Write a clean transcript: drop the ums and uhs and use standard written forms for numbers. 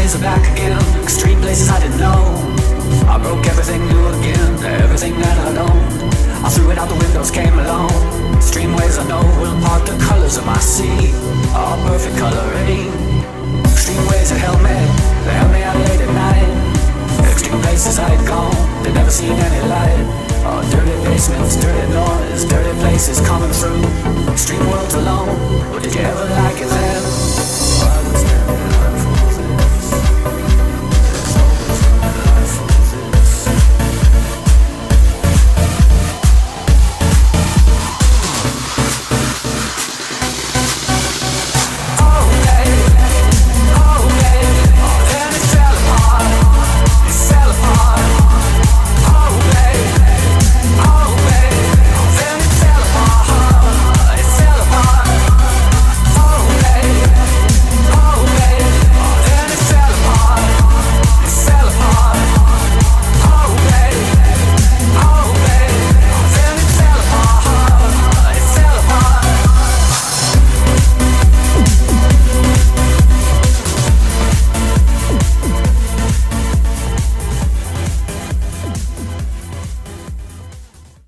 memories are back again. Extreme places I didn't know. I broke everything new again, everything that I'd owned. I threw it out the windows, came alone. Extreme ways I know will part the colors of my sea. All perfect coloring.